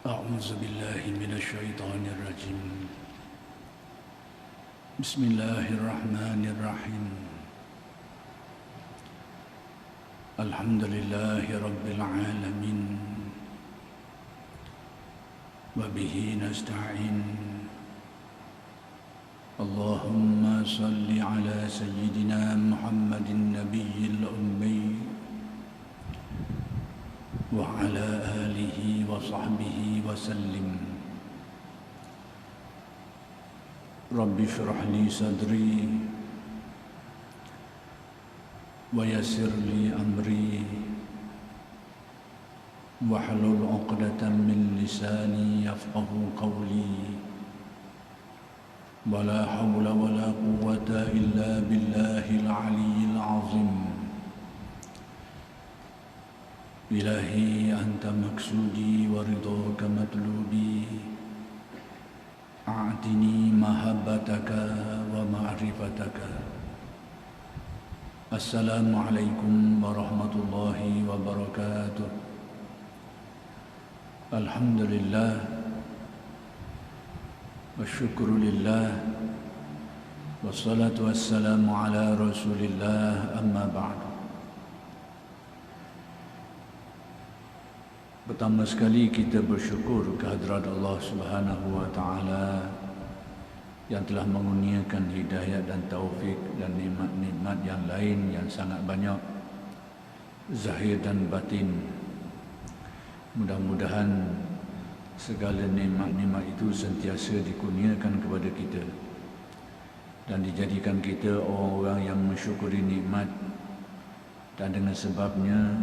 أعوذ بالله من الشيطان الرجيم. بسم الله الرحمن الرحيم. الحمد لله رب العالمين وبه نستعين. اللهم صل على سيدنا محمد النبي الأمي وعلى آله وصحبه وسلم. رب اشرح لي صدري ويسر لي أمري واحلل عقدة من لساني يفقه قولي. ولا حول ولا قوة إلا بالله العلي العظيم. إلهي أنت مقصودي ورضاك مطلوبي. أعطني محبتك ومعرفتك. السلام عليكم ورحمة الله وبركاته. الحمد لله والشكر لله والصلاة والسلام على رسول الله. أما بعد. Pertama sekali kita bersyukur kehadrat Allah Subhanahu wa taala yang telah mengurniakan hidayah dan taufik dan nikmat-nikmat yang lain yang sangat banyak zahir dan batin. Mudah-mudahan segala nikmat-nikmat itu sentiasa dikurniakan kepada kita dan dijadikan kita orang-orang yang mensyukuri nikmat dan dengan sebabnya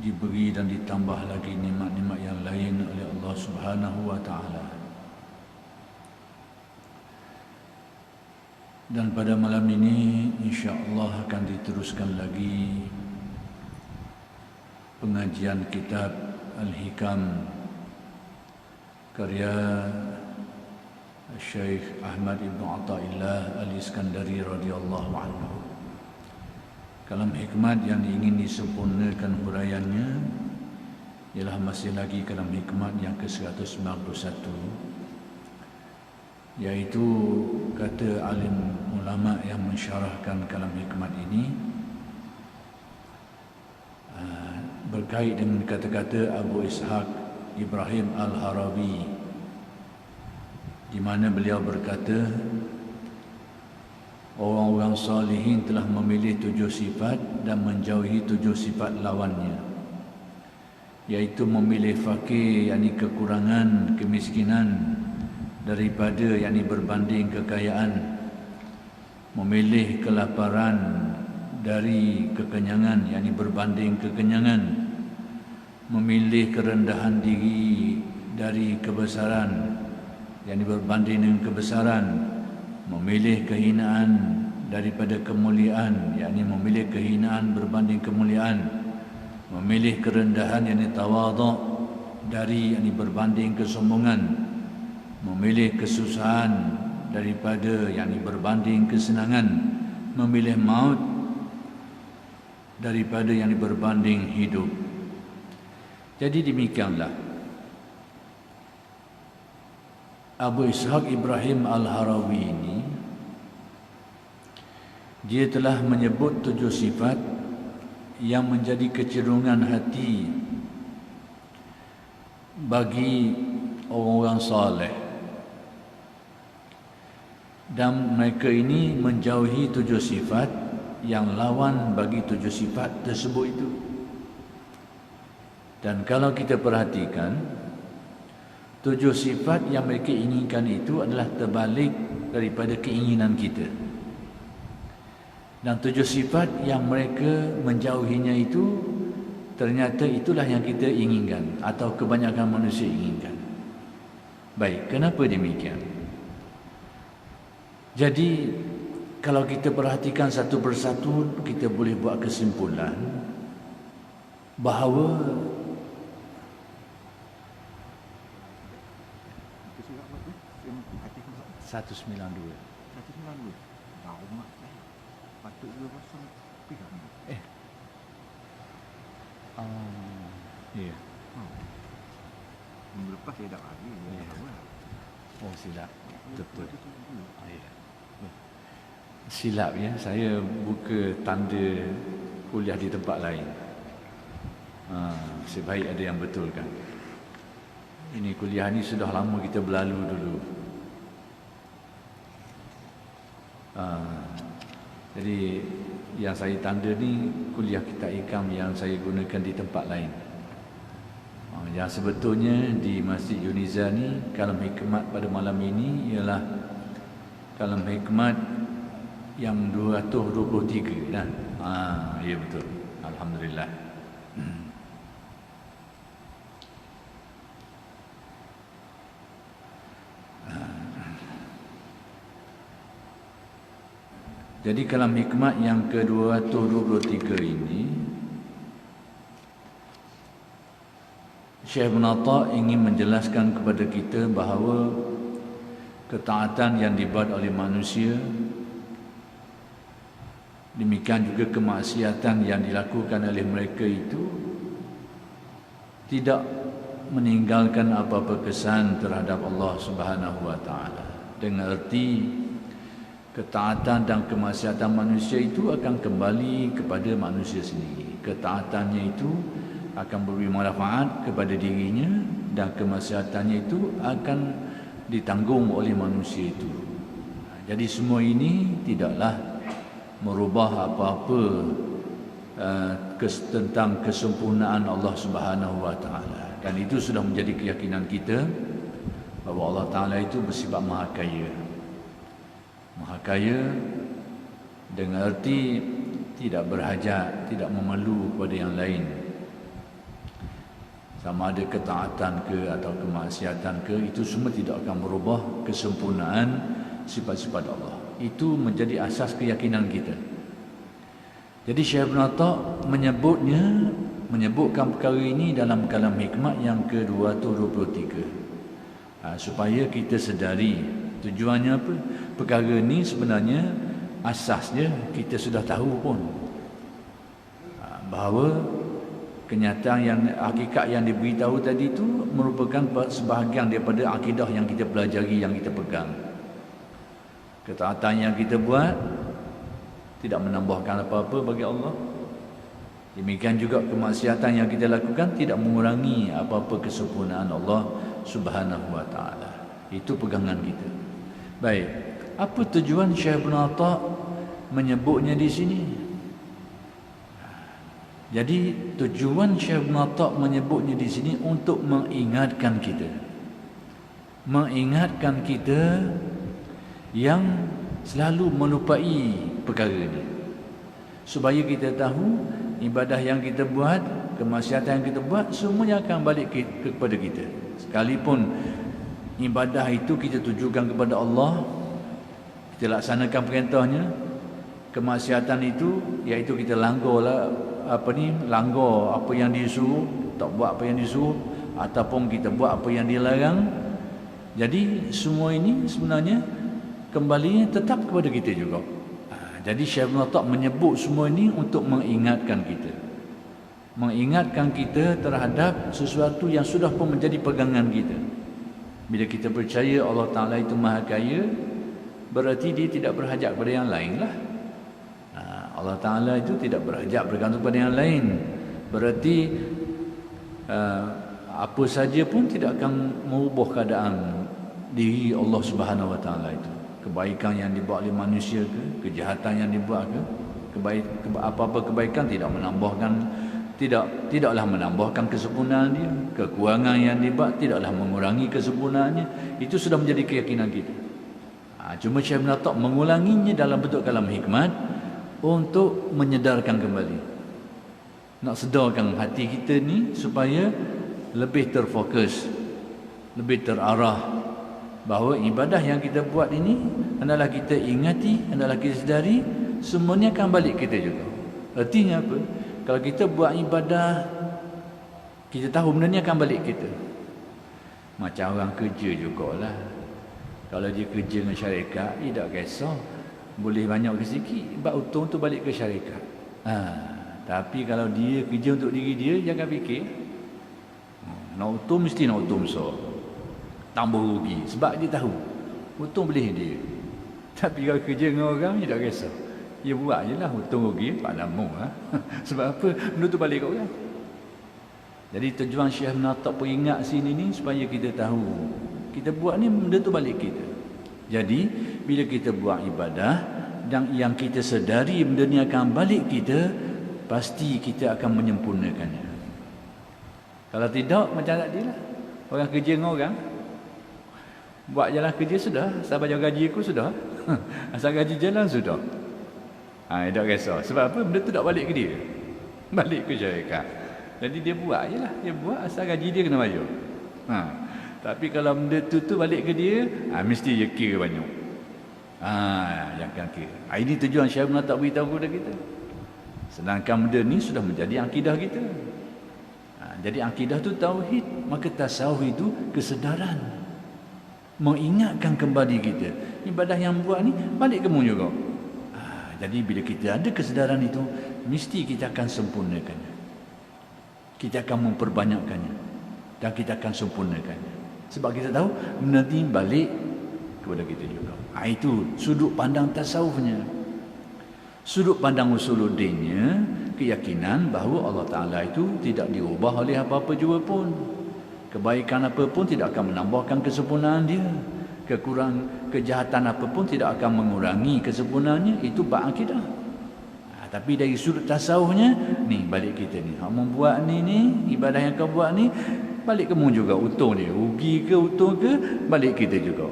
diberi dan ditambah lagi nikmat-nikmat yang lain oleh Allah Subhanahu wa taala. Dan pada malam ini insya-Allah akan diteruskan lagi pengajian kitab Al-Hikam karya Syekh Ahmad Ibn Athaillah Al-Iskandari radhiyallahu anhu. Kalam hikmat yang ingin disempurnakan huraiannya ialah masih lagi kalam hikmat yang ke-191, iaitu kata alim ulama yang mensyarahkan kalam hikmat ini berkait dengan kata-kata Abu Ishaq Ibrahim Al-Harawi, di mana beliau berkata, orang-orang salihin telah memilih 7 sifat dan menjauhi 7 sifat lawannya, iaitu memilih fakir, yakni kekurangan, kemiskinan, daripada yakni berbanding kekayaan, memilih kelaparan dari kekenyangan, yakni berbanding kekenyangan, memilih kerendahan diri dari kebesaran, yakni berbanding dengan kebesaran, memilih kehinaan daripada kemuliaan, yakni memilih kehinaan berbanding kemuliaan, memilih kerendahan yakni tawadhu dari yakni berbanding kesombongan, memilih kesusahan daripada yakni berbanding kesenangan, memilih maut daripada yakni berbanding hidup. Jadi demikianlah Abu Ishaq Ibrahim Al-Harawi ini, dia telah menyebut 7 sifat yang menjadi kecenderungan hati bagi orang-orang saleh, dan mereka ini menjauhi 7 sifat yang lawan bagi 7 sifat tersebut itu. Dan kalau kita perhatikan, 7 sifat yang mereka inginkan itu adalah terbalik daripada keinginan kita. Dan 7 sifat yang mereka menjauhinya itu ternyata itulah yang kita inginkan atau kebanyakan manusia inginkan. Baik, kenapa demikian? Jadi kalau kita perhatikan satu persatu, kita boleh buat kesimpulan bahawa 192. Tahu mak saya. Patut dia rasa pihak ni. Ya. Minggu lepas saya dah lagi. Ya. Oh, silap. Betul. Ya. Silap ya, saya buka tanda kuliah di tempat lain. Sebaik ada yang betulkan. Ini kuliah ni sudah lama kita berlalu dulu. Jadi yang saya tanda ni kuliah kita ikam yang saya gunakan di tempat lain. Yang sebetulnya di Masjid Yuniza ni kalam hikmat pada malam ini ialah kalam hikmat yang 223 dah. Ya betul. Alhamdulillah. Jadi kalam hikmat yang ke-223 ini Syekh Ibn Atta ingin menjelaskan kepada kita bahawa ketaatan yang dibuat oleh manusia, demikian juga kemaksiatan yang dilakukan oleh mereka itu tidak meninggalkan apa-apa kesan terhadap Allah Subhanahu wa taala. Dengan erti ketaatan dan kemaksiatan manusia itu akan kembali kepada manusia sendiri. Ketaatannya itu akan memberi manfaat kepada dirinya dan kemaksiatannya itu akan ditanggung oleh manusia itu. Jadi semua ini tidaklah merubah apa-apa tentang kesempurnaan Allah Subhanahu wa taala. Dan itu sudah menjadi keyakinan kita bahawa Allah Taala itu bersifat Maha Kaya. Maha Kaya dengan erti tidak berhajat, tidak memerlu kepada yang lain. Sama ada ketaatan ke atau kemaksiatan ke, itu semua tidak akan merubah kesempurnaan sifat-sifat Allah. Itu menjadi asas keyakinan kita. Jadi Syekh Ibn Atta menyebutkan perkara ini dalam kalam hikmat yang ke-223. Supaya kita sedari tujuannya apa? Perkara ini sebenarnya asasnya kita sudah tahu pun, bahawa kenyataan yang hakikat yang diberitahu tadi itu merupakan sebahagian daripada akidah yang kita pelajari, yang kita pegang. Ketaatan yang kita buat tidak menambahkan apa-apa bagi Allah. Demikian juga kemaksiatan yang kita lakukan tidak mengurangi apa-apa kesempurnaan Allah Subhanahu wa taala. Itu pegangan kita. Baik, apa tujuan Syekh Ibn Atta menyebutnya di sini? Jadi tujuan Syekh Ibn Atta menyebutnya di sini untuk mengingatkan kita. Mengingatkan kita yang selalu melupai perkara ini. Supaya kita tahu ibadah yang kita buat, kemaksiatan yang kita buat, semuanya akan balik kepada kita. Sekalipun ibadah itu kita tujukan kepada Allah, kita laksanakan perintahnya, kemaksiatan itu iaitu kita langgar apa yang disuruh, tak buat apa yang disuruh, ataupun kita buat apa yang dilarang. Jadi semua ini sebenarnya kembalinya tetap kepada kita juga. Jadi Syekh Ibn Atta menyebut semua ini untuk mengingatkan kita. Mengingatkan kita terhadap sesuatu yang sudah pun menjadi pegangan kita. Bila kita percaya Allah Ta'ala itu Maha Kaya, berarti dia tidak berhajat kepada yang lain lah. Allah Ta'ala itu tidak berhajat bergantung pada yang lain. Berarti apa saja pun tidak akan mengubah keadaan diri Allah Subhanahu wa taala itu. Kebaikan yang dibuat oleh manusia ke, kejahatan yang dibuat ke, apa-apa kebaikan tidaklah menambahkan kesempurnaan dia. Kekurangan yang dibuat tidaklah mengurangi kesempurnaannya. Itu sudah menjadi keyakinan kita. Cuma Syekh Ibn Atta mengulanginya dalam bentuk kalam hikmat untuk menyedarkan kembali, nak sedarkan hati kita ni supaya lebih terfokus, lebih terarah bahawa ibadah yang kita buat ini adalah kita ingati, adalah kita sedari, semuanya akan balik kita juga. Artinya apa? Kalau kita buat ibadah, kita tahu benda ni akan balik kita. Macam orang kerja jugalah. Kalau dia kerja dengan syarikat, dia tak kisah boleh banyak ke sikit, bab untung tu balik ke syarikat. Tapi kalau dia kerja untuk diri dia, jangan fikir Nak untung mesti nak untung besar. Tambah rugi sebab dia tahu untung boleh dia. Tapi kalau kerja dengan orang dia tak kisah. Dia buat je lah untung rugi Pak Namu Sebab apa? Benda tu balik kat orang. Jadi tujuan Syekh Natak pun ingat sini ni supaya kita tahu kita buat ni benda tu balik kita. Jadi bila kita buat ibadah dan yang kita sedari benda ni akan balik kita, pasti kita akan menyempurnakannya. Kalau tidak macam tadi lah, orang kerja dengan orang buat jalan kerja sudah, asal bayar gaji aku sudah asal gaji jalan sudah. Tak kisah. Sebab apa? Benda tu tak balik ke dia, balik ke syarikat. Jadi dia buat je lah, dia buat asal gaji dia kena bayar. Tapi kalau benda tu balik ke dia, mesti dia kira banyak. Jangan kira. Ini tujuan Syekh tak beritahu kepada kita. Sedangkan benda ni sudah menjadi akidah kita. Jadi akidah tu tauhid, maka tasawuf itu kesedaran, mengingatkan kembali kita ibadah yang buat ni balik ke mu juga. Jadi bila kita ada kesedaran itu, mesti kita akan sempurnakannya, kita akan memperbanyakkannya, dan kita akan sempurnakannya. Sebab kita tahu benda ni balik kepada kita juga. Itu sudut pandang tasawufnya. Sudut pandang usuluddinnya, keyakinan bahawa Allah Ta'ala itu tidak diubah oleh apa-apa juga pun. Kebaikan apa pun tidak akan menambahkan kesempurnaan dia. Kejahatan apa pun tidak akan mengurangi kesempurnaannya. Itu bab akidah. Tapi dari sudut tasawufnya, ni balik kita ni. Hak membuat ni, ibadah yang kau buat ni, balik kamu juga untung dia. Rugi ke untung ke, balik kita juga.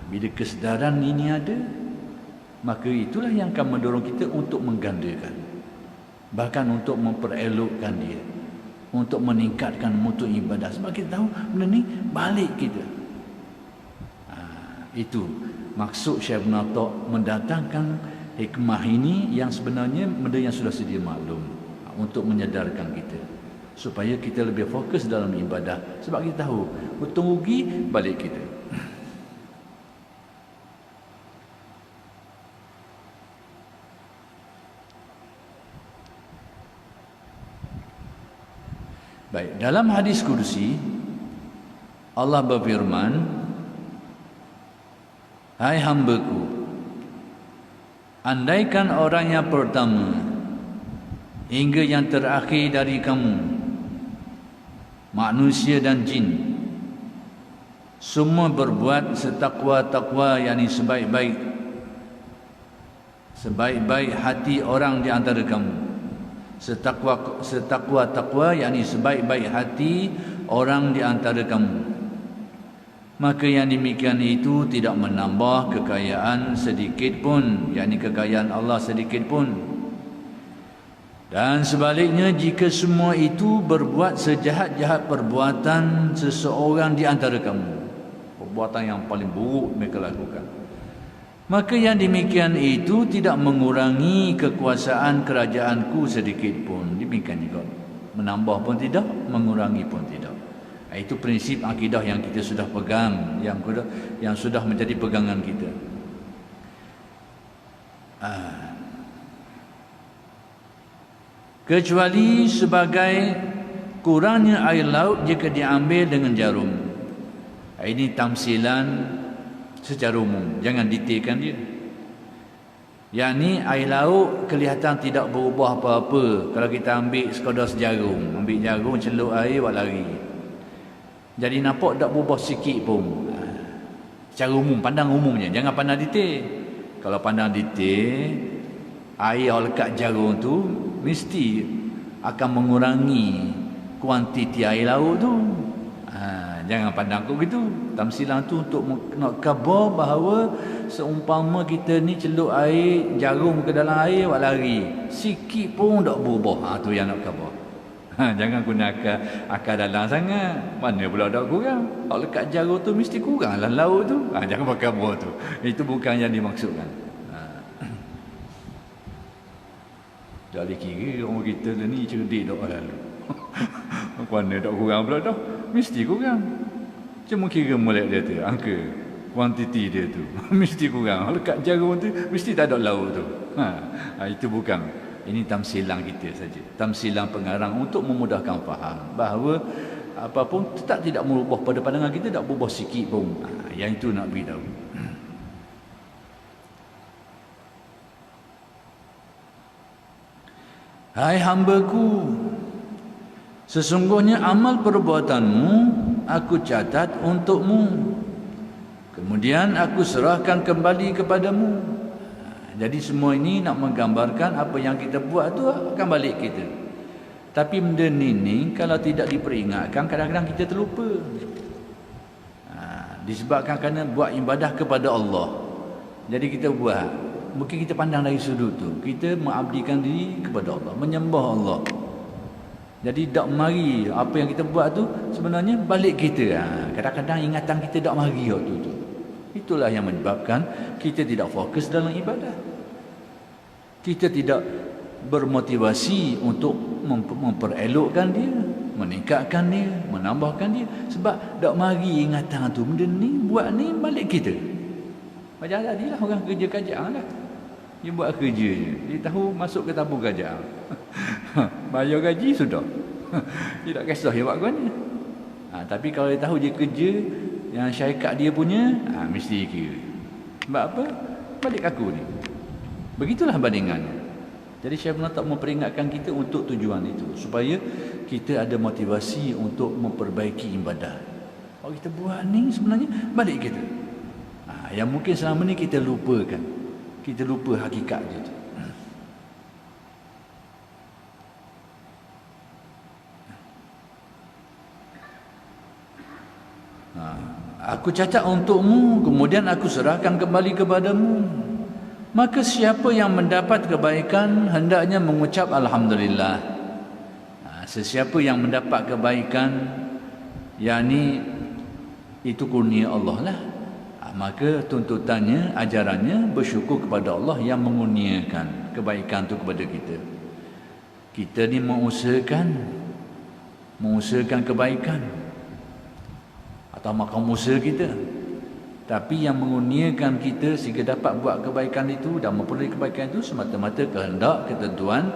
Bila kesedaran ini ada, maka itulah yang akan mendorong kita untuk menggandakan, bahkan untuk memperelokkan dia, untuk meningkatkan mutu ibadah. Sebab kita tahu benda ni balik kita. Itu maksud Syekh Natak mendatangkan hikmah ini, yang sebenarnya benda yang sudah sedia maklum, untuk menyadarkan kita supaya kita lebih fokus dalam ibadah. Sebab kita tahu untung rugi balik kita. Baik, dalam hadis kursi Allah berfirman, hai hambaku, andaikan orang yang pertama hingga yang terakhir dari kamu, manusia dan jin, semua berbuat setakwa-takwa, yakni sebaik-baik hati orang di antara kamu. Setakwa-takwa, yakni sebaik-baik hati orang di antara kamu. Maka yang demikian itu tidak menambah kekayaan sedikit pun, yakni kekayaan Allah sedikit pun. Dan sebaliknya, jika semua itu berbuat sejahat-jahat perbuatan seseorang di antara kamu, perbuatan yang paling buruk mereka lakukan, maka yang demikian itu tidak mengurangi kekuasaan kerajaanku sedikit pun. Demikian juga, menambah pun tidak, mengurangi pun tidak. Itu prinsip akidah yang kita sudah pegang, yang sudah menjadi pegangan kita. Kecuali sebagai kurangnya air laut jika diambil dengan jarum. Ini tamsilan secara umum, jangan detailkan dia. Yang ni air laut kelihatan tidak berubah apa-apa kalau kita ambil sekadar sejarum, ambil jarum celup air buat lari. Jadi nampak tak berubah sikit pun. Secara umum, pandang umumnya, jangan pandang detail. Kalau pandang detail, air lekat jarum tu mesti akan mengurangi kuantiti air laut tu. Jangan pandang kau gitu. Tamsilan tu untuk nak khabar bahawa seumpama kita ni celup air, jarum ke dalam air buat lari, sikit pun tak berubah. Tu yang nak khabar. Jangan guna akal dalam sangat. Mana pula tak kurang. Kalau lekat jarum tu mesti kurang lah laut tu. Jangan pakai khabar tu. Itu bukan yang dimaksudkan. Jadi kira orang kita ni cerdik tak lalu. Mana tak kurang pula dah. Mesti kurang. Cuma kira molek dia tu, angka kuantiti dia tu mesti kurang. Lekat jarum tu mesti tak ada laut tu. Itu bukan. Ini tamsilan kita saja. Tamsilan pengarang untuk memudahkan faham bahawa apapun tetap tidak merubah pada pandangan kita, tak berubah sikit pun. Yang itu nak beritahu. Hai hamba-Ku, sesungguhnya amal perbuatanmu aku catat untukmu. Kemudian aku serahkan kembali kepadamu. Jadi semua ini nak menggambarkan apa yang kita buat tu akan balik kita. Tapi benda ni kalau tidak diperingatkan, kadang-kadang kita terlupa. Disebabkan kerana buat ibadah kepada Allah. Jadi kita buat, mungkin kita pandang dari sudut tu, kita mengabdikan diri kepada Allah, menyembah Allah. Jadi tak mari apa yang kita buat tu sebenarnya balik kita. Kadang-kadang ingatan kita tak mari waktu tu. Itulah yang menyebabkan kita tidak fokus dalam ibadah. Kita tidak bermotivasi untuk memperelokkan dia, meningkatkan dia, menambahkan dia. Sebab tak mari ingatan tu, benda ni buat ni balik kita. Macam tadilah orang kerja kerajaan lah. Dia buat kerja je. Dia tahu masuk ke tabung kerajaan. Bayar gaji sudah. Dia tak kisah dia buat ke mana. Tapi kalau dia tahu dia kerja yang syarikat dia punya, mesti kira. Sebab apa? Balik aku ni. Begitulah bandingannya. Jadi Syekh Ibn tak memperingatkan kita untuk tujuan itu, supaya kita ada motivasi untuk memperbaiki ibadah. Kalau kita buat ni sebenarnya balik kita. Yang mungkin selama ni kita lupakan. Kita lupa hakikat dia tu. Aku cacat untukmu, kemudian aku serahkan kembali kepadamu. Maka siapa yang mendapat kebaikan hendaknya mengucap Alhamdulillah. Sesiapa yang mendapat kebaikan, yakni itu kurnia Allah lah, maka tuntutannya, ajarannya bersyukur kepada Allah yang mengurniakan kebaikan itu kepada kita. Kita ni mengusahakan kebaikan atau makan usaha kita, tapi yang mengurniakan kita sehingga dapat buat kebaikan itu dan memperoleh kebaikan itu semata-mata kehendak, ketentuan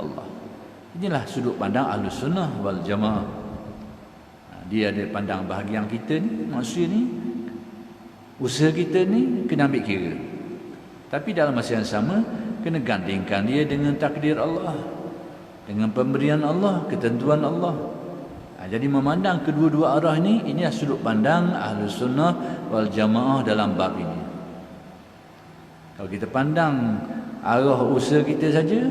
Allah. Inilah sudut pandang Ahlus Sunnah wal Jamaah. Dia ada pandang bahagian kita ni, manusia ni, usaha kita ni kena ambil kira. Tapi dalam masa yang sama kena gandingkan dia dengan takdir Allah, dengan pemberian Allah, ketentuan Allah. Jadi memandang kedua-dua arah ini adalah sudut pandang Ahlus Sunnah wal Jamaah dalam bab ini. Kalau kita pandang arah usaha kita saja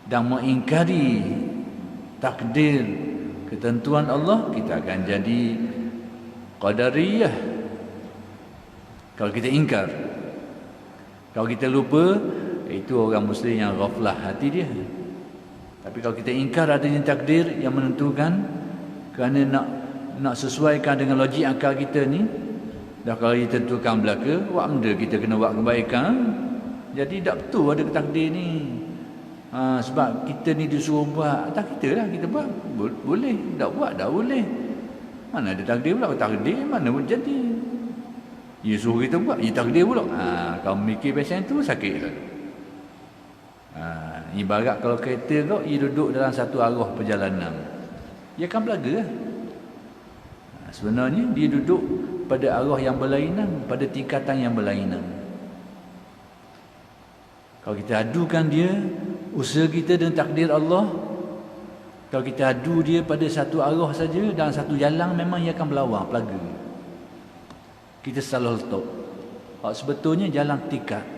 dan mengingkari takdir, ketentuan Allah, kita akan jadi Qadariyah. Kalau kita ingkar, kalau kita lupa, itu orang Muslim yang ghaflah hati dia. Tapi kalau kita ingkar adanya takdir yang menentukan, kerana nak sesuaikan dengan logik akal kita ni, dah kalau ditentukan belaka, buat benda kita kena buat kebaikan. Jadi tak betul ada takdir ni. Sebab kita ni disuruh buat, tak kita lah kita buat. Boleh, tak buat tak boleh. Mana ada takdir pula, takdir mana boleh jadi. Dia suruh kita buat, dia takdir pula. Kalau mikir pasal tu sakit lah. Ibarat kalau kereta kau, ia duduk dalam satu arah perjalanan, ia akan belaga lah. Sebenarnya dia duduk pada arah yang berlainan, pada tingkatan yang berlainan. Kalau kita adukan dia, usaha kita dengan takdir Allah, kalau kita adu dia pada satu arah saja, dalam satu jalan, memang ia akan berlawang, pelaga. Kita salah letak. Sebetulnya jalan tingkat.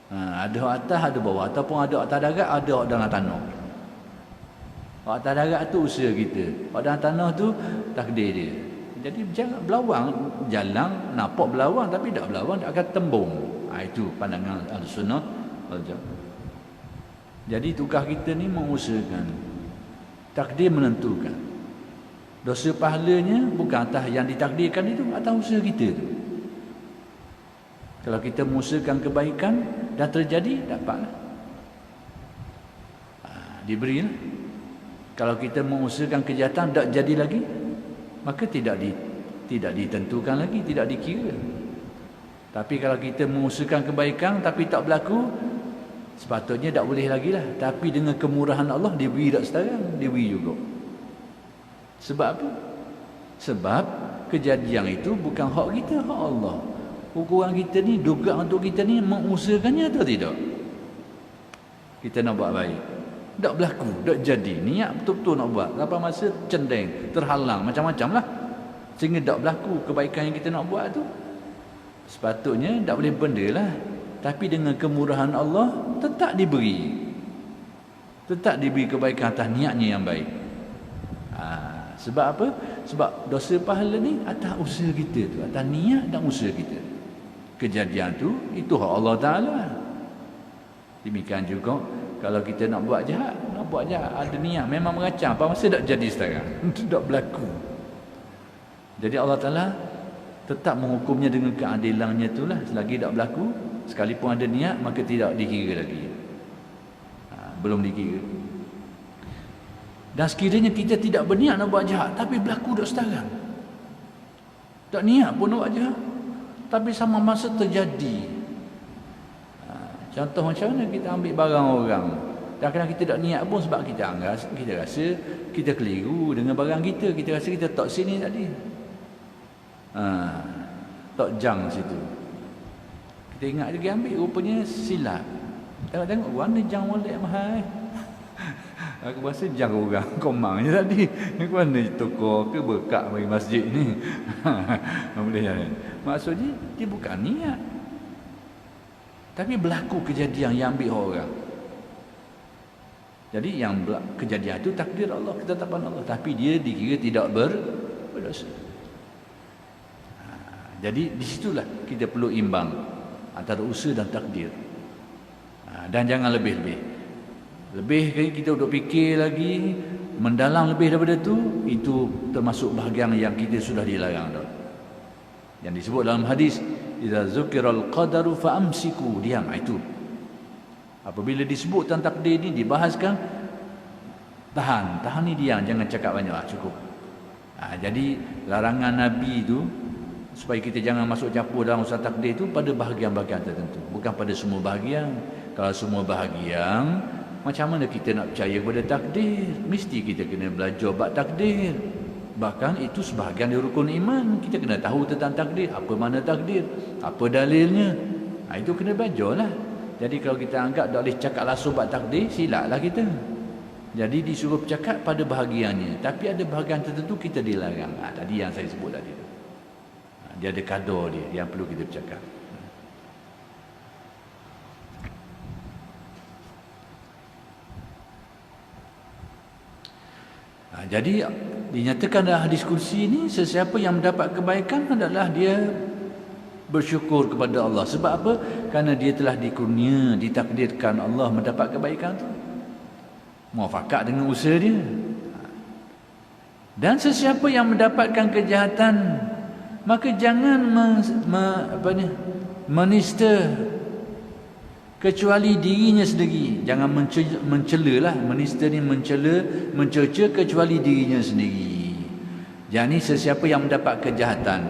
Ada hak atas, ada bawah, ataupun ada atas darat, ada hak dalam tanah. Hak atas darat tu usaha kita, hak dalam tanah tu takdir dia. Jadi jangan berlawang, jalan nampak berlawang tapi tak berlawang, tak akan tembung. Itu pandangan Al-Sunnah wal Jamaah. Jadi tugas kita ni mengusahakan, takdir menentukan. Dosa pahalanya bukan atas yang ditakdirkan itu, atas usaha kita tu. Kalau kita mengusahakan kebaikan dan terjadi, dapatlah. Diberilah. Kalau kita mengusahakan kejahatan tak jadi lagi, maka tidak ditentukan lagi, tidak dikira. Tapi kalau kita mengusahakan kebaikan tapi tak berlaku, Sepatutnya tak boleh lagi lah. Tapi dengan kemurahan Allah, dia beri tak sekarang, dia beri juga. Sebab apa? Sebab kejadian itu bukan hak kita, hak Allah. Ukuran kita ni, dugaan untuk kita ni mengusahakannya atau tidak? Kita nak buat baik, tak berlaku, tak jadi. Niat betul-betul nak buat, berapa masa cendeng, terhalang, macam-macam lah, sehingga tak berlaku kebaikan yang kita nak buat tu. Sepatutnya tak boleh benda lah. Tapi dengan kemurahan Allah, tetap diberi kebaikan atas niatnya yang baik. Sebab apa? Sebab dosa pahala ni atas usaha kita tu, atas niat dan usaha kita. Kejadian tu, itu hak Allah Ta'ala. Demikian juga kalau kita nak buat jahat, ada niat, memang merancang, apa masa tak jadi sekarang. Itu tak berlaku. Jadi Allah Ta'ala tetap menghukumnya dengan keadilannya itulah. Selagi tak berlaku, sekalipun ada niat, maka tidak dikira lagi. Belum dikira. Dan sekiranya kita tidak berniat nak buat jahat, tapi berlaku dah sekarang, tak niat pun nak buat jahat, tapi sama masa terjadi. Contoh macam mana kita ambil barang orang, dan kadang kita tak niat pun, sebab kita rasa kita keliru dengan barang kita. Kita rasa kita tak sini tadi, tak jang situ. Kita ingat lagi ambil, rupanya silap. Tengok warna jang wallet mahal. Aku rasa jang orang komang je tadi. Mana toko ke berkat bagi masjid ni. Boleh jalan. Maksudnya dia bukan niat, tapi berlaku kejadian yang ambil orang. Jadi yang kejadian itu takdir Allah, ketetapan Allah, tapi dia dikira tidak berdosa. Jadi disitulah kita perlu imbang antara usaha dan takdir. Dan jangan lebih-lebih kita duduk fikir lagi, mendalam lebih daripada itu termasuk bahagian yang kita sudah dilarang dah. Yang disebut dalam hadis, idza zukiral qadaru fa'amsiku, diam. Itu apabila disebut tentang takdir ni, dibahaskan, tahan ni, diam, jangan cakap banyak, cukup. Jadi larangan Nabi itu supaya kita jangan masuk campur dalam urusan takdir itu pada bahagian-bahagian tertentu, bukan pada semua bahagian. Kalau semua bahagian, macam mana kita nak percaya kepada takdir? Mesti kita kena belajar bab takdir. Bahkan itu sebahagian dari rukun iman. Kita kena tahu tentang takdir, apa makna takdir, apa dalilnya. Itu kena belajarlah. Jadi kalau kita anggap tak boleh cakap langsung bab takdir, silaplah kita. Jadi disuruh bercakap pada bahagiannya, tapi ada bahagian tertentu kita dilarang. Tadi yang saya sebut tadi. Dia ada kadar dia yang perlu kita bercakap. Jadi dinyatakan dalam hadis kursi ini, sesiapa yang mendapat kebaikan adalah dia bersyukur kepada Allah. Sebab apa? Kerana dia telah dikurnia, ditakdirkan Allah mendapat kebaikan itu, muafakat dengan usaha dia. Dan sesiapa yang mendapatkan kejahatan, maka jangan menista kecuali dirinya sendiri. Jangan mencela lah. Menista ni mencerca kecuali dirinya sendiri. Jadi sesiapa yang mendapat kejahatan,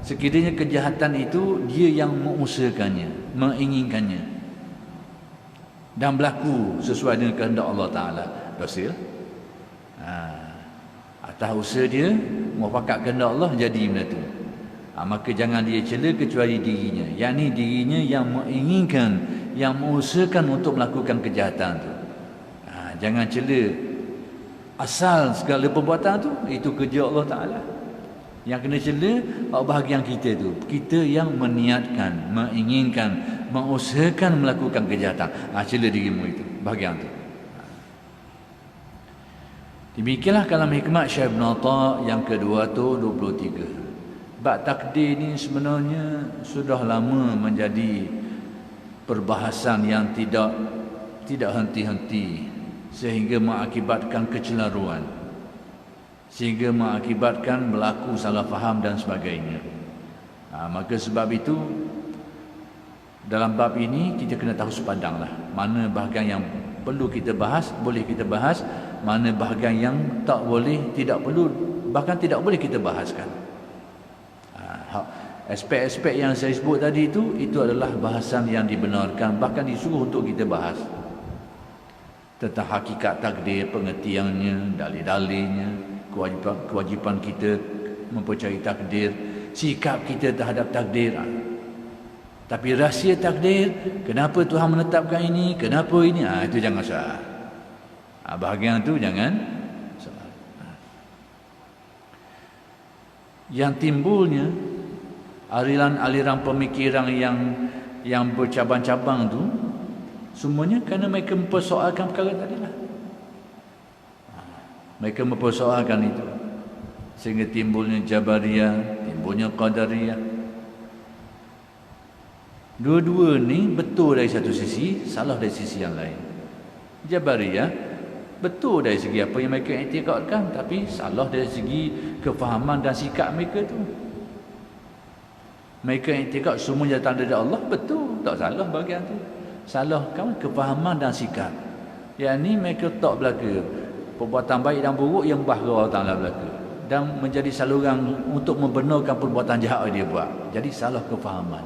sekiranya kejahatan itu dia yang mengusahakannya, menginginkannya, dan berlaku sesuai dengan kehendak Allah Ta'ala, dosa. Atas usaha dia, muafakat kehendak Allah, jadi benda tu. Maka jangan dia cela kecuali dirinya, yakni dirinya yang menginginkan, yang mengusahakan untuk melakukan kejahatan tu. Jangan cela asal segala perbuatan tu, itu kerja Allah Ta'ala. Yang kena cela bahagian kita tu, kita yang meniatkan, menginginkan, mengusahakan melakukan kejahatan. Cela dirimu itu, bahagian tu. Demikianlah kalam hikmat Syekh Ibn Atta yang ke-223. Bab takdir ni sebenarnya sudah lama menjadi perbahasan yang tidak henti-henti, sehingga mengakibatkan kecelaruan, sehingga mengakibatkan berlaku salah faham dan sebagainya. Maka sebab itu dalam bab ini kita kena tahu sepadanglah mana bahagian yang perlu kita bahas, boleh kita bahas, mana bahagian yang tak boleh, tidak perlu, bahkan tidak boleh kita bahaskan. Aspek-aspek yang saya sebut tadi itu adalah bahasan yang dibenarkan, bahkan disuruh untuk kita bahas tentang hakikat takdir, pengertiannya, dalil-dalilnya, kewajipan kita mempercayai takdir, sikap kita terhadap takdir. Tapi rahsia takdir, kenapa Tuhan menetapkan ini, kenapa ini, itu jangan salah. Bahagian tu jangan salah. Yang timbulnya aliran-aliran pemikiran yang bercabang-cabang tu, semuanya kerana mereka mempersoalkan perkara tadilah. Mereka mempersoalkan itu, sehingga timbulnya Jabariyah, timbulnya Qadariyah. Dua-dua ni betul dari satu sisi, salah dari sisi yang lain. Jabariyah betul dari segi apa yang mereka iktikadkan, tapi salah dari segi kefahaman dan sikap mereka tu. Mereka iktikad semuanya datang dari Allah, betul, tak salah bahagian tu. Salah kan kefahaman dan sikap. Yang ni mereka tak belaka perbuatan baik dan buruk yang bahra Allah Taala belaka, dan menjadi saluran untuk membenarkan perbuatan jahat yang dia buat. Jadi salah kefahaman.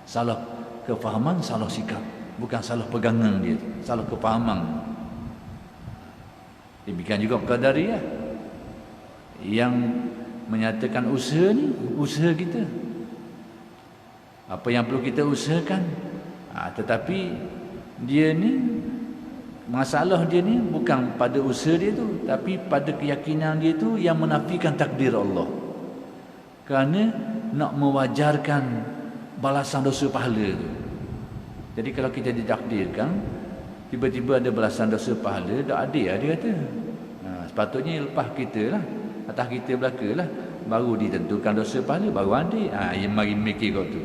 Salah kefahaman, salah sikap. Bukan salah pegangan dia, salah kefahaman. Demikian juga Qadariyah yang menyatakan usaha ni, usaha kita. Apa yang perlu kita usahakan. Tetapi dia ni, masalah dia ni bukan pada usaha dia tu, tapi pada keyakinan dia tu yang menafikan takdir Allah. Kerana nak mewajarkan balasan dosa pahala tu. Jadi kalau kita ditakdirkan tiba-tiba ada balasan dosa pahala, tak ada dia kata. Sepatutnya lepas kita lah, atas kita belaka lah, baru ditentukan dosa pahala, baru ada. Yang mari mikir kau tu.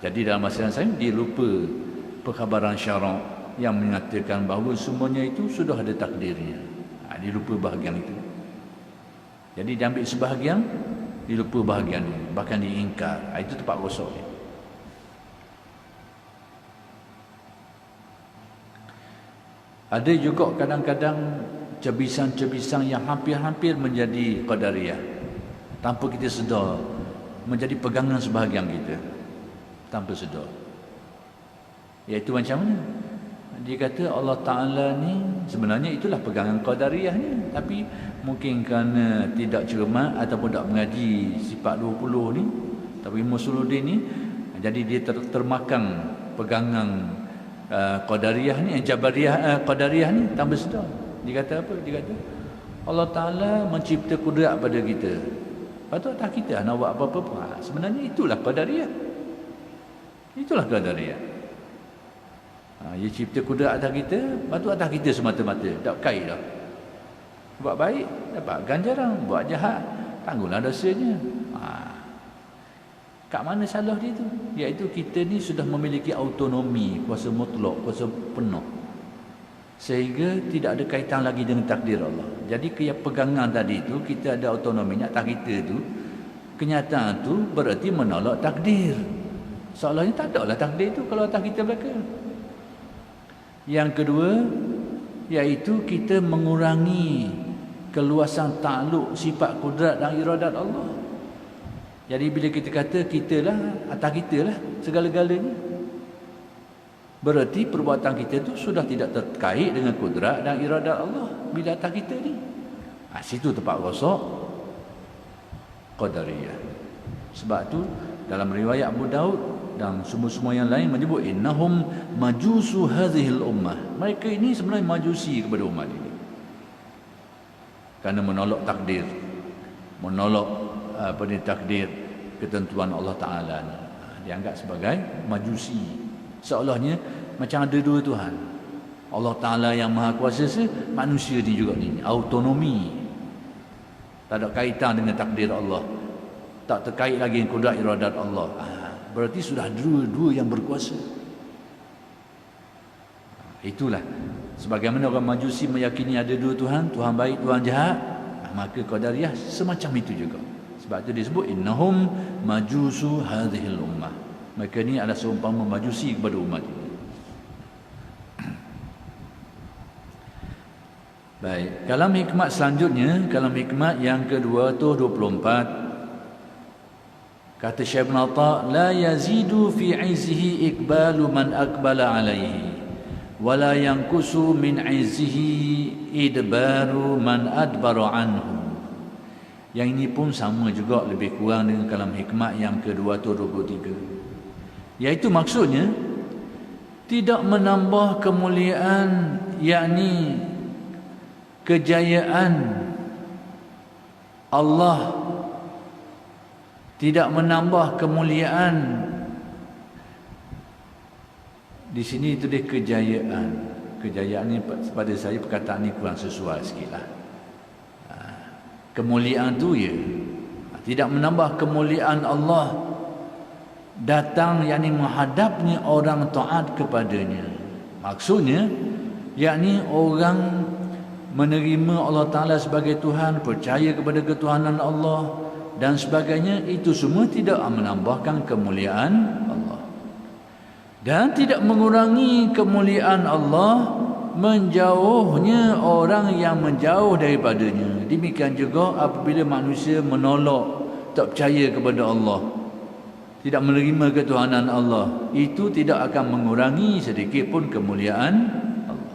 Jadi dalam masa yang sama dia lupa perkhabaran syarak yang mengatakan bahawa semuanya itu sudah ada takdirnya. Dia lupa bahagian itu. Jadi dia ambil sebahagian, dia lupa bahagian itu, bahkan diingkar. Itu tempat rosak dia. Ada juga kadang-kadang cebisan-cebisan yang hampir-hampir menjadi Qadariyah, tanpa kita sedar, menjadi pegangan sebahagian kita tanpa sedar. Iaitu macam mana? Dia kata Allah Ta'ala ni sebenarnya itulah pegangan Qadariyah ni, tapi mungkin kerana tidak cermat ataupun tak mengaji sifat 20 ni, tapi Musuluddin ni, jadi dia termakan pegangan Qadariyah ni, Jabariyah, Qadariyah ni tanpa sedar. Dia kata apa? Dia kata Allah Ta'ala mencipta kudrat pada kita, patut tak kita nak buat apa-apa. Sebenarnya itulah Qadariyah. Itulah Qadariyah. Dia cipta kudrat atas kita, patut atas kita semata-mata, tak kait dah. Buat baik dapat ganjaran, buat jahat tangguhlah dosanya. Kat mana salah dia tu? Iaitu kita ni sudah memiliki autonomi, kuasa mutlak, kuasa penuh, sehingga tidak ada kaitan lagi dengan takdir Allah. Jadi pegangan tadi tu, kita ada autonomi atas kita tu, kenyataan tu berarti menolak takdir. Seolahnya tak ada lah takdir tu kalau atas kita belaka. Yang kedua, iaitu kita mengurangi keluasan takluk sifat kudrat dan iradat Allah. Jadi bila kita kata kita lah, atas kita lah segala-galanya, berarti perbuatan kita tu sudah tidak terkait dengan kudrat dan iradat Allah bila atas kita ni. Situ tempat rosak Qadariyah. Sebab tu dalam riwayat Abu Daud dan semua-semua yang lain menyebut innahum majusu hadhil ummah. Mereka ini sebenarnya majusi kepada umat ini. Kerana menolak takdir, menolak takdir ketentuan Allah Ta'ala ni. Dianggap sebagai majusi. Seolahnya macam ada dua Tuhan. Allah Ta'ala yang maha kuasa, manusia ni juga ni. Autonomi. Tak ada kaitan dengan takdir Allah. Tak terkait lagi dengan kudrat iradat Allah. Berarti sudah dua yang berkuasa. Itulah sebagaimana orang Majusi meyakini ada dua Tuhan, Tuhan baik, Tuhan jahat, maka Qadariyah semacam itu juga. Sebab itu disebut innahum majusu hadhil ummah. Mereka ni adalah seumpama Majusi kepada umat ini. Baik, kalam hikmat selanjutnya, kalam hikmat yang ke-224. Kata Syekh Ibn Atta, la yazidu fi izzihi ikbalu man akbala alaihi, wala yankusu min izzihi idbaru man adbaru anhu. Yang ini pun sama juga lebih kurang dengan kalam hikmat yang ke-223. Iaitu maksudnya tidak menambah kemuliaan, yakni kejayaan Allah, tidak menambah kemuliaan. Di sini itu dia kejayaan. Kejayaan ni pada saya perkataan ni kurang sesuai sikitlah. Kemuliaan tu ya, tidak menambah kemuliaan Allah datang, yakni menghadapnya orang taat kepadanya. Maksudnya yakni orang menerima Allah Ta'ala sebagai Tuhan, percaya kepada ketuhanan Allah dan sebagainya, itu semua tidak menambahkan kemuliaan Allah dan tidak mengurangi kemuliaan Allah, menjauhnya orang yang menjauh daripadanya. Demikian juga apabila manusia menolak, tak percaya kepada Allah, tidak menerima ketuhanan Allah, itu tidak akan mengurangi sedikit pun kemuliaan Allah.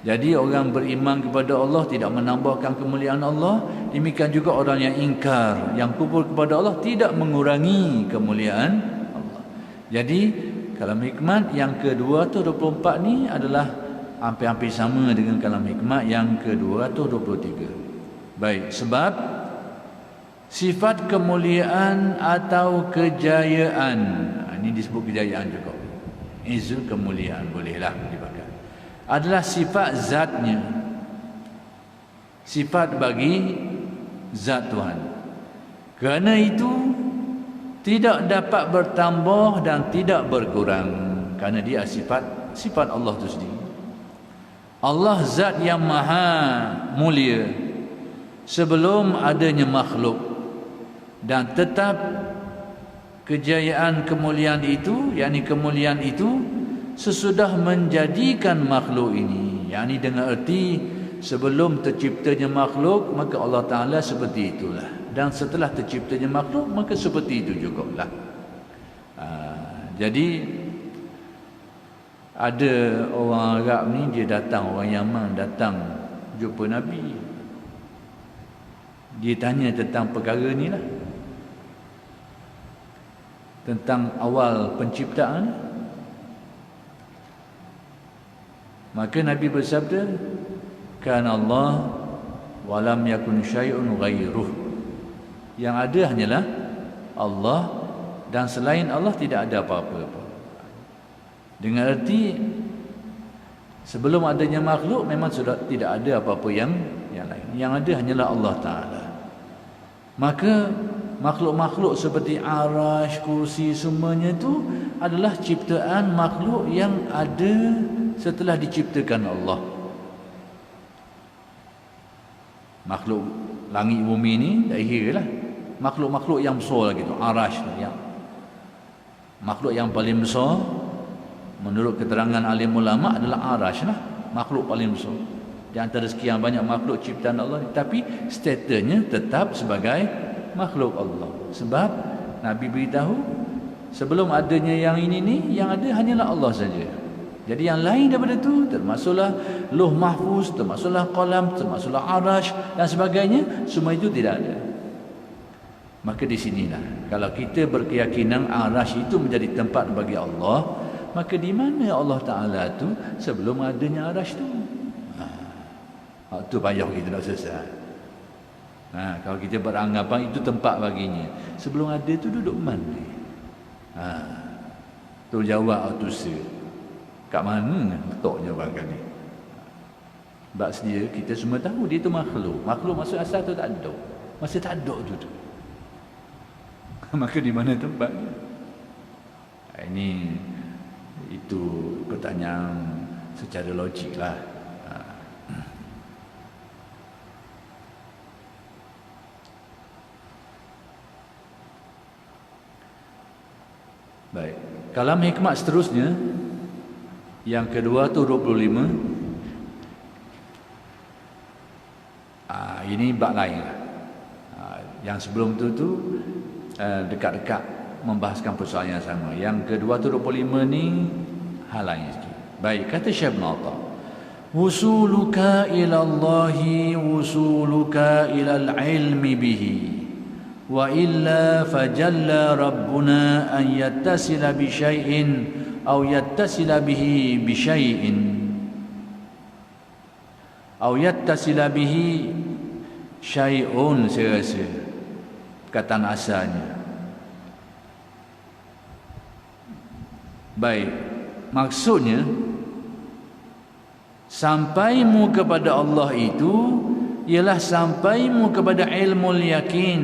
Jadi orang beriman kepada Allah tidak menambahkan kemuliaan Allah. Demikian juga orang yang ingkar, yang kufur kepada Allah, tidak mengurangi kemuliaan Allah. Jadi kalam hikmat yang ke-224 ni adalah hampir-hampir sama dengan kalam hikmat yang ke-223. Baik, sebab sifat kemuliaan atau kejayaan, ini disebut kejayaan juga, izzu kemuliaan bolehlah dipakai, adalah sifat zatnya, sifat bagi zat Tuhan. Kerana itu tidak dapat bertambah dan tidak berkurang, kerana dia sifat Allah itu sendiri. Allah zat yang maha mulia sebelum adanya makhluk, dan tetap kejayaan kemuliaan itu, yakni kemuliaan itu sesudah menjadikan makhluk ini, yakni dengan erti sebelum terciptanya makhluk maka Allah Ta'ala seperti itulah, dan setelah terciptanya makhluk maka seperti itu jugalah. Jadi ada orang Arab ni, dia datang, orang Yaman datang jumpa Nabi. Dia tanya tentang perkara ni lah, tentang awal penciptaan. Maka Nabi bersabda, kana Allah walam yakun syai'un ghairuh. Yang ada hanyalah Allah, dan selain Allah tidak ada apa-apa. Dengan erti sebelum adanya makhluk memang sudah tidak ada apa-apa yang lain. Yang ada hanyalah Allah Ta'ala. Maka makhluk-makhluk seperti arash, kursi, semuanya itu adalah ciptaan makhluk yang ada setelah diciptakan Allah. Makhluk langit bumi ni tak kira lah. Makhluk-makhluk yang besar lagi tu, arash tu, yang makhluk yang paling besar menurut keterangan alim ulama adalah arash lah, makhluk paling besar di antara sekian banyak makhluk ciptaan Allah. Tapi statusnya tetap sebagai makhluk Allah. Sebab Nabi beritahu sebelum adanya yang ini ni, yang ada hanyalah Allah saja. Jadi yang lain daripada itu, termasuklah Lauh Mahfuz, termasuklah Qalam, termasuklah Arash dan sebagainya, semua itu tidak ada. Maka di sinilah kalau kita berkeyakinan Arash itu menjadi tempat bagi Allah, maka di mana Allah Ta'ala tu sebelum adanya Arash tu? Itu payah kita nak selesai. Kalau kita beranggapan itu tempat baginya, sebelum ada tu duduk mana? Tu jawab tu kat mana letaknya barang ni? Sebab sedia kita semua tahu dia tu makhluk. Makhluk maksud asal tu tak ada. Masa tak ada tu. Maka di mana tempatnya? Ini itu pertanyaan secara logik lah. Baik, kalam hikmat seterusnya yang kedua tu 25. Ini bab lain lah. Yang sebelum tu dekat-dekat membahaskan persoalan yang sama. Yang ke-225 ni hal lain sikit. Baik, kata Syekh Ibn Athar, wusuluka ila Allahi wusuluka ila al-ilmi bihi wa illa fajalla rabbuna an yattasila bi syai'in aw yattasila bihi bi syai'in aw yattasila bihi syai'un, saya rasa perkataan asalnya. Baik, maksudnya sampaimu kepada Allah itu ialah sampaimu kepada ilmu yakin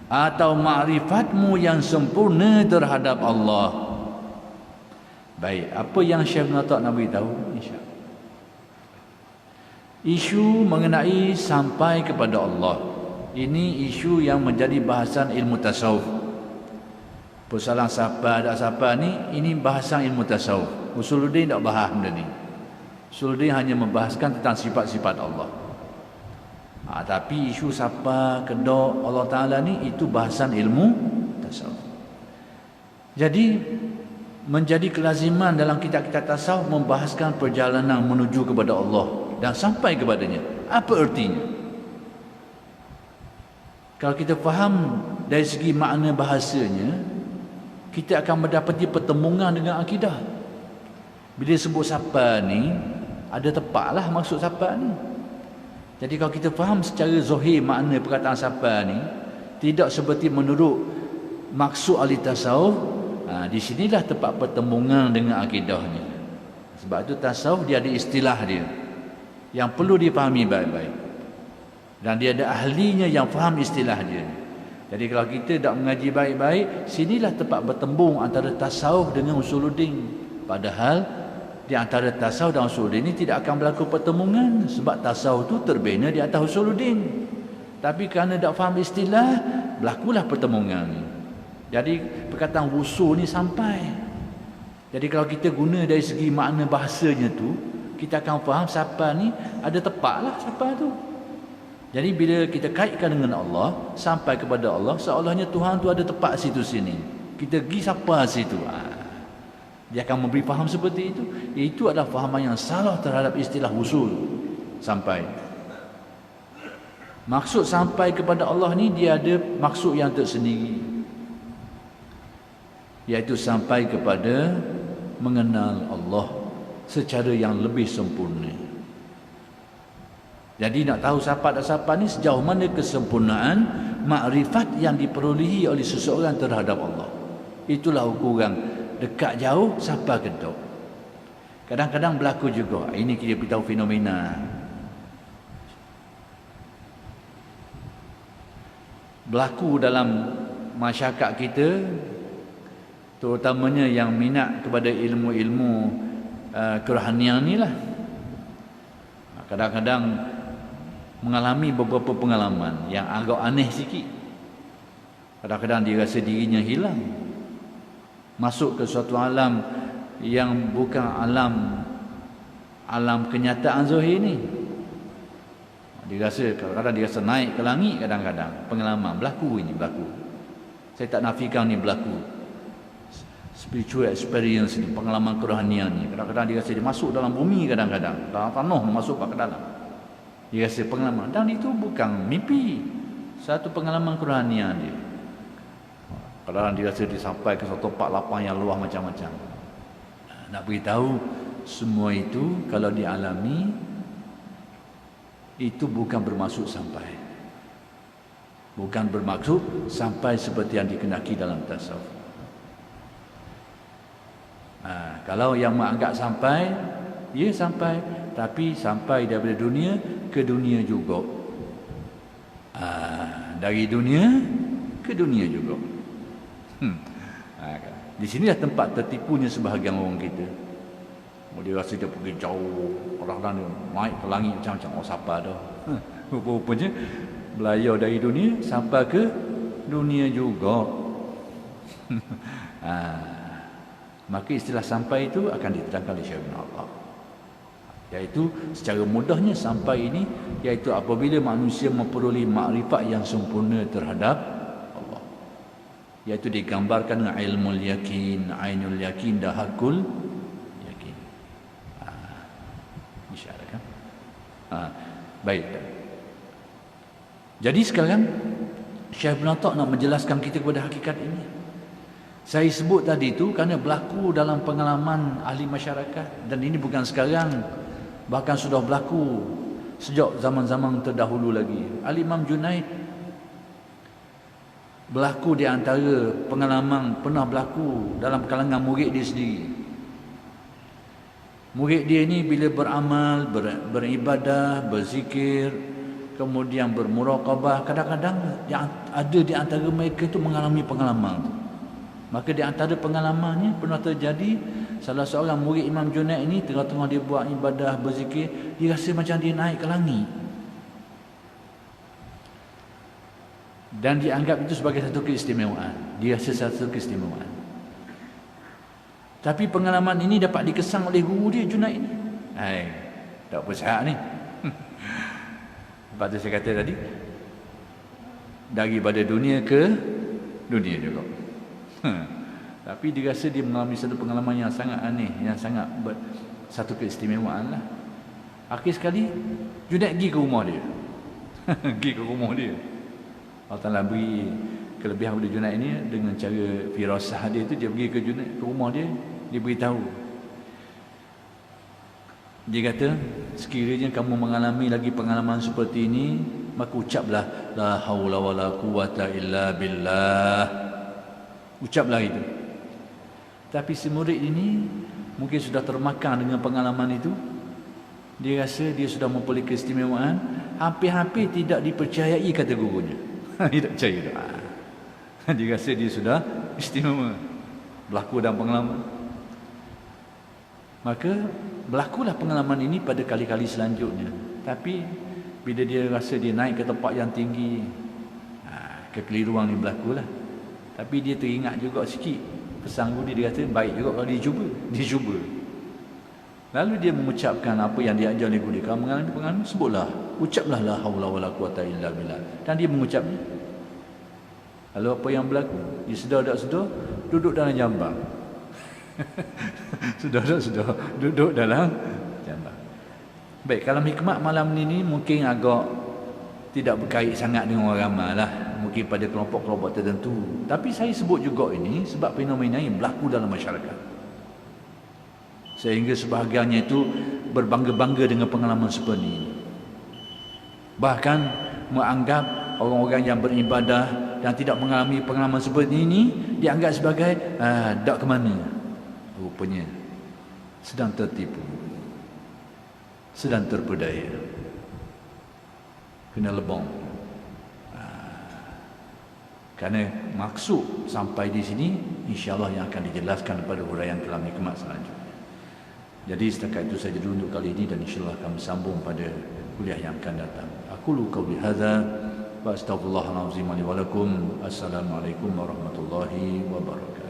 atau ma'rifatmu yang sempurna terhadap Allah. Baik, apa yang Syekh Ibn Athar nak beritahu? InsyaAllah isu mengenai sampai kepada Allah, ini isu yang menjadi bahasan ilmu tasawuf. Persoalan siapa tak siapa ni, ini bahasan ilmu tasawuf. Usuluddin tak bahas benda ni. Usuluddin hanya membahaskan tentang sifat-sifat Allah. Tapi isu siapa kedok Allah Ta'ala ni, itu bahasan ilmu tasawuf. Jadi menjadi kelaziman dalam kitab-kitab tasawuf membahaskan perjalanan menuju kepada Allah dan sampai kepadanya. Apa ertinya? Kalau kita faham dari segi makna bahasanya, kita akan mendapati pertemuan dengan akidah. Bila sebut sapa ni, ada tepatlah maksud sapa ni. Jadi kalau kita faham secara zahir makna perkataan sapa ni, tidak seperti menurut maksud ahli tasawuf, di sinilah tempat pertemuan dengan akidahnya. Sebab itu tasawuf dia ada istilah dia yang perlu dipahami baik-baik, dan dia ada ahlinya yang faham istilah dia. Jadi kalau kita tak mengaji baik-baik, sinilah tempat bertembung antara tasawuf dengan usuluddin. Padahal di antara tasawuf dan usuluddin ini tidak akan berlaku pertemuan, sebab tasawuf itu terbina di atas usuluddin. Tapi kerana tak faham istilah, berlakulah pertemuan ni. Jadi perkataan wusul ni sampai. Jadi kalau kita guna dari segi makna bahasanya tu, kita akan faham siapa ni ada tepatlah siapa tu. Jadi bila kita kaitkan dengan Allah, sampai kepada Allah, seolahnya Tuhan tu ada tepat situ sini. Kita pergi siapa situ. Dia akan memberi faham seperti itu. Itu adalah fahaman yang salah terhadap istilah wusul, sampai. Maksud sampai kepada Allah ni dia ada maksud yang tersendiri, iaitu sampai kepada mengenal Allah secara yang lebih sempurna. Jadi nak tahu siapa tak siapa ni, sejauh mana kesempurnaan makrifat yang diperolehi oleh seseorang terhadap Allah. Itulah ukuran dekat jauh, siapa kedok. Kadang-kadang berlaku juga, ini kita beritahu fenomena. Berlaku dalam masyarakat kita, terutamanya yang minat kepada ilmu-ilmu kerohanian ni lah. Kadang-kadang mengalami beberapa pengalaman yang agak aneh sikit. Kadang-kadang dia rasa dirinya hilang, masuk ke suatu alam yang bukan alam kenyataan zahir ni. Dia rasa, kadang-kadang dia rasa naik ke langit. Kadang-kadang pengalaman berlaku ini, berlaku. Saya tak nafikan ni berlaku. Spiritual experience ni, pengalaman kerohanian ni. Kadang-kadang dia rasa dia masuk dalam bumi, kadang-kadang dalam tanah masuk ke dalam. Dia rasa pengalaman, dan itu bukan mimpi, satu pengalaman kerohanian dia. Kadang-kadang dia rasa dia sampai ke satu tempat lapang yang luas macam-macam. Nak beritahu, semua itu kalau dialami, itu bukan bermaksud sampai. Bukan bermaksud sampai seperti yang dikehendaki dalam tasawuf. Kalau yang menganggap sampai, ya sampai, tapi sampai daripada dunia ke dunia juga. Dari dunia ke dunia juga. Di sinilah tempat tertipunya sebahagian orang kita. Dia rasa dia pergi jauh, orang-orang dia naik ke langit macam-macam. Oh, siapa dah? Rupa-rupanya belayar dari dunia sampai ke dunia juga. Maka istilah sampai itu akan diterangkan oleh Syekh Ibn Athar, iaitu secara mudahnya sampai ini iaitu apabila manusia memperoleh makrifat yang sempurna terhadap Allah. iaitu digambarkan dengan ilmul yakin, ainul yakin dan hakul yakin. Isyarat kan? Baik. Jadi sekarang Syekh Ibn Atta' nak menjelaskan kita kepada hakikat ini. Saya sebut tadi itu kerana berlaku dalam pengalaman ahli masyarakat, dan ini bukan sekarang, bahkan sudah berlaku sejak zaman-zaman terdahulu lagi. Al-Imam Junaid berlaku di antara pengalaman, pernah berlaku dalam kalangan murid dia sendiri. Murid dia ni bila beramal, beribadah, berzikir, kemudian bermuraqabah, kadang-kadang ada di antara mereka itu mengalami pengalaman tu. Maka di antara pengalamannya pernah terjadi, salah seorang murid Imam Junaid ini tengah-tengah dia buat ibadah, berzikir, dia rasa macam dia naik ke langit. Dan dianggap itu sebagai satu keistimewaan. Dia rasa satu keistimewaan. Tapi pengalaman ini dapat dikesang oleh guru dia, Junaid ini. Tak apa ni. Sebab tu saya kata tadi, daripada dunia ke dunia juga. Tapi dia rasa dia mengalami satu pengalaman yang sangat aneh, yang sangat satu keistimewaan lah. Akhir sekali Junaid pergi ke rumah dia. Pergi ke rumah dia. Allah Ta'ala beri kelebihan pada Junaid ini dengan cara firasah dia tu, dia pergi ke Junaid, ke rumah dia, dia beritahu. Dia kata, sekiranya kamu mengalami lagi pengalaman seperti ini, maka ucaplah la haula wala quwata illa billah. Ucaplah itu. Tapi si murid ini mungkin sudah termakan dengan pengalaman itu. Dia rasa dia sudah memperoleh keistimewaan, hampir-hampir tidak dipercayai kata gurunya. Dia tak percaya tu. Dia rasa dia sudah istimewa, berlaku dalam pengalaman. Maka berlakulah pengalaman ini pada kali-kali selanjutnya. Tapi bila dia rasa dia naik ke tempat yang tinggi, kekeliruan ni berlakulah. Tapi dia teringat juga sikit pesan guru dia kata baik juga kalau dia cuba. Lalu dia mengucapkan apa yang diajar oleh guru dia. Kalau mengalami pengalaman, sebutlah, ucaplah la haula wala quwata illa billah. Dan dia mengucapnya. Lalu apa yang berlaku? Dia sedar tak sedar, duduk dalam jambang. Sedar tak sedar, duduk dalam jambang. Baik, kalau hikmat malam ini mungkin agak tidak berkait sangat dengan orang ramai lah. Mungkin pada kelompok-kelompok tertentu. Tapi saya sebut juga ini sebab fenomena yang berlaku dalam masyarakat. Sehingga sebahagiannya itu berbangga-bangga dengan pengalaman seperti ini. Bahkan menganggap orang-orang yang beribadah dan tidak mengalami pengalaman seperti ini dianggap sebagai dak ke mana. Rupanya sedang tertipu, sedang terpedaya, kena lebong. Kerana maksud sampai di sini insya-Allah yang akan dijelaskan pada huraian kalam hikmat selanjutnya. Jadi setakat itu saja dulu untuk kali ini, dan insya-Allah akan sambung pada kuliah yang akan datang. Aqulu qauli hadza wa astaghfirullahal azim li wa lakum. Assalamualaikum warahmatullahi wabarakatuh.